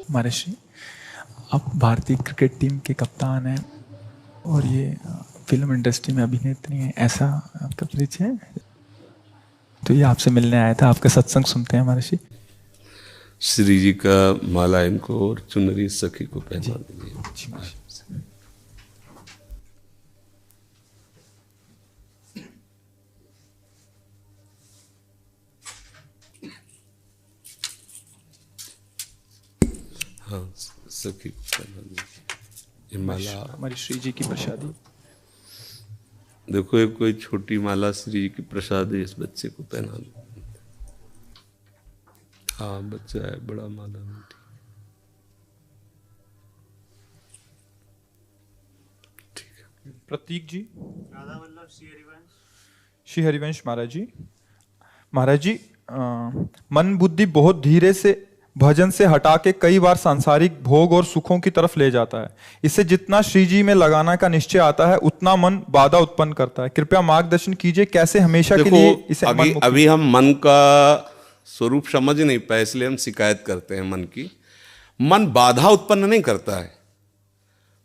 महर्षि, आप भारतीय cricket team के कप्तान हैं और ये फिल्म इंडस्ट्री में अभिनेत्री हैं, ऐसा आपका परिचय है? तो ये आपसे मिलने आया था, आपका सत्संग सुनते हैं महर्षि। श्री जी का माला इनको और चुनरी सखी को पहना दीजिए। हाँ, सखी को पहना दीजिए। ये माला हमारी श्री जी की प्रसादी। देखो, एक कोई छोटी माला श्री जी की प्रसादी इस बच्चे को पहना दो। हाँ, बच्चा है, बड़ा माला नहीं। ठीक है। प्रतीक जी, राधा वल्लभ श्री हरिवंश महाराज जी। महाराज जी, मन बुद्धि बहुत धीरे से भजन से हटा के कई बार सांसारिक भोग और सुखों की तरफ ले जाता है। इससे जितना श्री जी में लगाना का निश्चय आता है उतना मन बाधा उत्पन्न करता है। कृपया मार्गदर्शन कीजिए, कैसे हमेशा के लिए इसे अभी हम मन का स्वरूप समझ नहीं पाए, इसलिए हम शिकायत करते हैं मन की। मन बाधा उत्पन्न नहीं करता है,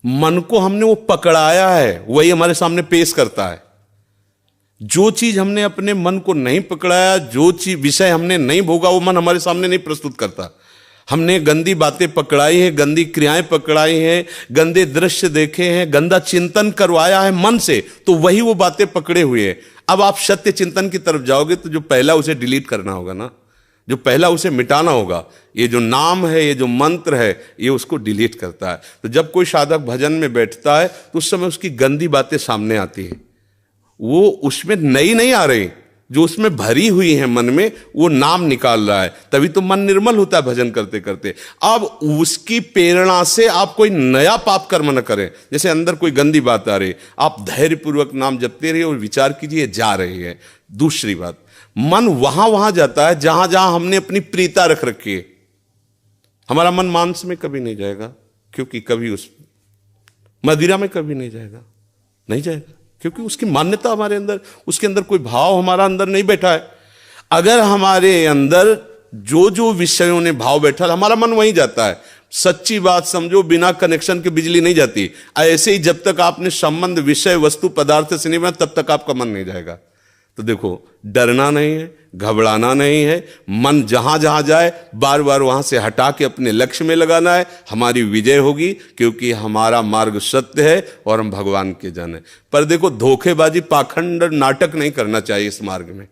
मन को हमने वो पकड़ाया है, वही हमारे सामने पेश करता है। जो चीज हमने अपने मन को नहीं पकड़ाया, जो चीज विषय हमने नहीं भोगा, वो मन हमारे सामने नहीं प्रस्तुत करता। हमने गंदी बातें पकड़ाई हैं, गंदी क्रियाएं पकड़ाई हैं, गंदे दृश्य देखे हैं, गंदा चिंतन करवाया है मन से, तो वही वो बातें पकड़े हुए हैं। अब आप सत्य चिंतन की तरफ जाओगे तो जो पहला उसे डिलीट करना होगा ना, जो पहला उसे मिटाना होगा। ये जो नाम है, ये जो मंत्र है, ये उसको डिलीट करता है। तो जब कोई साधक भजन में बैठता है तो उस समय उसकी गंदी बातें सामने आती है, वो उसमें नई नहीं आ रही, जो उसमें भरी हुई है मन में, वो नाम निकाल रहा है। तभी तो मन निर्मल होता है भजन करते करते। अब उसकी प्रेरणा से आप कोई नया पाप कर्म न करें। जैसे अंदर कोई गंदी बात आ रही, आप धैर्यपूर्वक नाम जपते रहिए और विचार कीजिए जा रही है। दूसरी बात, मन वहां जाता है जहां जहां हमने अपनी प्रीता रख रखी है। हमारा मन मांस में कभी नहीं जाएगा, क्योंकि कभी उस मदिरा में कभी नहीं जाएगा, नहीं जाएगा, क्योंकि उसकी मान्यता हमारे अंदर, उसके अंदर कोई भाव हमारा अंदर नहीं बैठा है। अगर हमारे अंदर जो जो विषयों ने भाव बैठा, हमारा मन वहीं जाता है। सच्ची बात समझो, बिना कनेक्शन के बिजली नहीं जाती। ऐसे ही जब तक आपने संबंध विषय वस्तु पदार्थ से नहीं बना, तब तक आपका मन नहीं जाएगा। तो देखो, डरना नहीं है, घबराना नहीं है, मन जहां जहां जाए बार बार वहां से हटा के अपने लक्ष्य में लगाना है। हमारी विजय होगी, क्योंकि हमारा मार्ग सत्य है और हम भगवान के जन हैं। पर देखो, धोखेबाजी, पाखंड, नाटक नहीं करना चाहिए इस मार्ग में।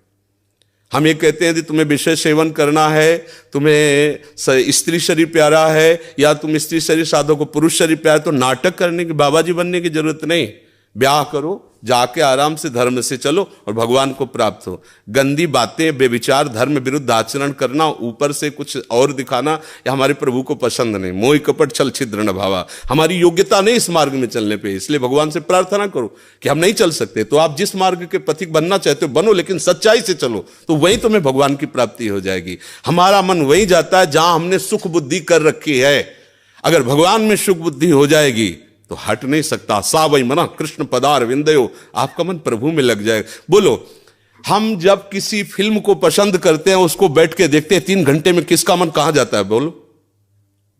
हम ये कहते हैं कि तुम्हें विषय सेवन करना है, तुम्हें स्त्री शरीर प्यारा है, या तुम स्त्री शरीर साधो को पुरुष शरीर प्यारा, तो नाटक करने की, बाबा जी बनने की जरूरत नहीं। ब्याह करो, जाके आराम से धर्म से चलो और भगवान को प्राप्त हो। गंदी बातें, बेविचार, धर्म विरुद्ध आचरण करना, ऊपर से कुछ और दिखाना, या हमारे प्रभु को पसंद नहीं। मोह कपट छल छिद्र न भावा, हमारी योग्यता नहीं इस मार्ग में चलने पे। इसलिए भगवान से प्रार्थना करो कि हम नहीं चल सकते, तो आप जिस मार्ग के पथिक बनना चाहते हो बनो, लेकिन सच्चाई से चलो, तो वहीं तुम्हें भगवान की प्राप्ति हो जाएगी। हमारा मन वहीं जाता है जहां हमने सुख बुद्धि कर रखी है। अगर भगवान में सुख बुद्धि हो जाएगी तो हट नहीं सकता। सा वही मना कृष्ण पदार विंदयो, आपका मन प्रभु में लग जाएगा। बोलो, हम जब किसी फिल्म को पसंद करते हैं, उसको बैठ के देखते हैं, 3 घंटे में किसका मन कहां जाता है? बोलो,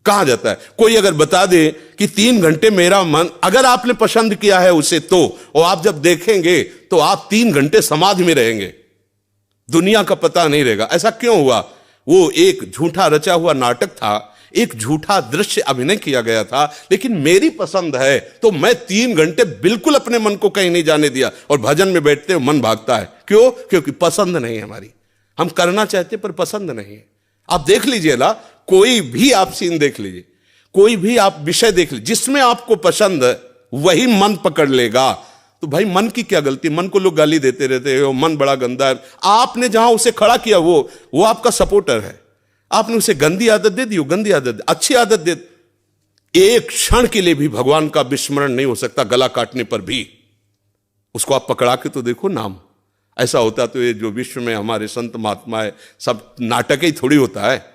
कहां जाता है? कोई अगर बता दे कि 3 घंटे मेरा मन, अगर आपने पसंद किया है उसे, तो और आप जब देखेंगे तो आप 3 घंटे समाधि में रहेंगे, दुनिया का पता नहीं रहेगा। ऐसा क्यों हुआ? वो एक झूठा रचा हुआ नाटक था, एक झूठा दृश्य अभिनय किया गया था, लेकिन मेरी पसंद है तो मैं 3 घंटे बिल्कुल अपने मन को कहीं नहीं जाने दिया। और भजन में बैठते मन भागता है, क्यों? क्योंकि पसंद नहीं है हमारी। हम करना चाहते पर पसंद नहीं है। आप देख लीजिए ना, कोई भी आप सीन देख लीजिए, कोई भी आप विषय देख लीजिए, जिसमें आपको पसंद है वही मन पकड़ लेगा। तो भाई, मन की क्या गलती? मन को लोग गाली देते रहते हैं, मन बड़ा गंदा है। आपने जहां उसे खड़ा किया, वो आपका सपोर्टर है। आपने उसे गंदी आदत दे दी, गंदी आदत, अच्छी आदत दे। एक क्षण के लिए भी भगवान का विस्मरण नहीं हो सकता, गला काटने पर भी। उसको आप पकड़ा के तो देखो नाम। ऐसा होता तो ये जो विश्व में हमारे संत महात्मा है, सब नाटक ही थोड़ी होता है।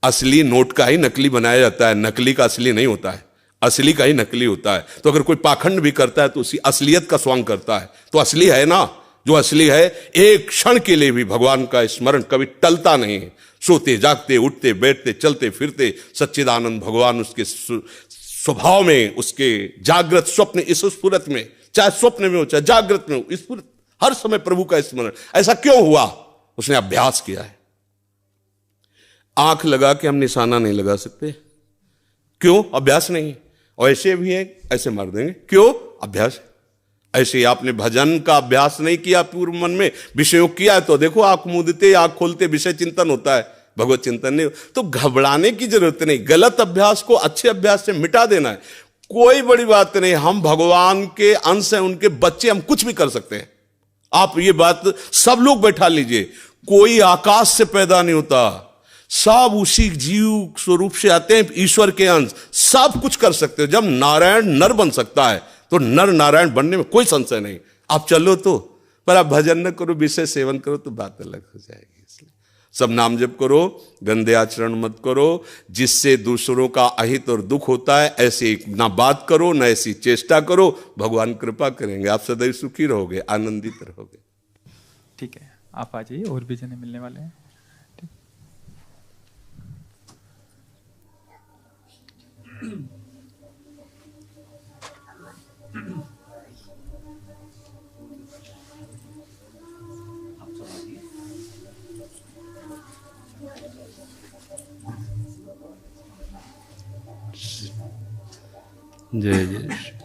असली नोट का ही नकली बनाया जाता है, नकली का असली नहीं होता है, असली का ही नकली होता है। तो अगर कोई पाखंड भी करता है तो उसी असलियत का स्वांग करता है, तो असली है ना। जो असली है, एक क्षण के लिए भी भगवान का स्मरण कभी टलता नहीं है। सोते जागते उठते बैठते चलते फिरते सच्चिदानंद भगवान उसके स्वभाव में, उसके जागृत स्वप्न इस स्फुरत में, चाहे स्वप्न में हो चाहे जागृत में हो, इस हर समय प्रभु का स्मरण। ऐसा क्यों हुआ? उसने अभ्यास किया है। आंख लगा के हम निशाना नहीं लगा सकते, क्यों? अभ्यास नहीं। और ऐसे भी है, ऐसे मार देंगे, क्यों? अभ्यास। ऐसे ही आपने भजन का अभ्यास नहीं किया, पूर्व मन में विषयों किया है, तो देखो आंख मूंदते आंख खोलते विषय चिंतन होता है, भगवत चिंतन नहीं। तो घबराने की जरूरत नहीं, गलत अभ्यास को अच्छे अभ्यास से मिटा देना है, कोई बड़ी बात नहीं। हम भगवान के अंश हैं, उनके बच्चे, हम कुछ भी कर सकते हैं। आप ये बात सब लोग बैठा लीजिए, कोई आकाश से पैदा नहीं होता, सब उसी जीव स्वरूप से आते हैं, ईश्वर के अंश, सब कुछ कर सकते हो। जब नारायण नर बन सकता है तो नर नारायण बनने में कोई संशय नहीं। आप चलो तो, पर आप भजन न करो, विषय सेवन करो तो बात अलग हो जाएगी। इसलिए सब नाम जप करो, गंदे आचरण मत करो, जिससे दूसरों का अहित और दुख होता है ऐसे ना बात करो, ना ऐसी चेष्टा करो। भगवान कृपा करेंगे, आप सदैव सुखी रहोगे, आनंदित रहोगे। ठीक है, आप आ जाइए, और भी जने मिलने वाले हैं। जय जय।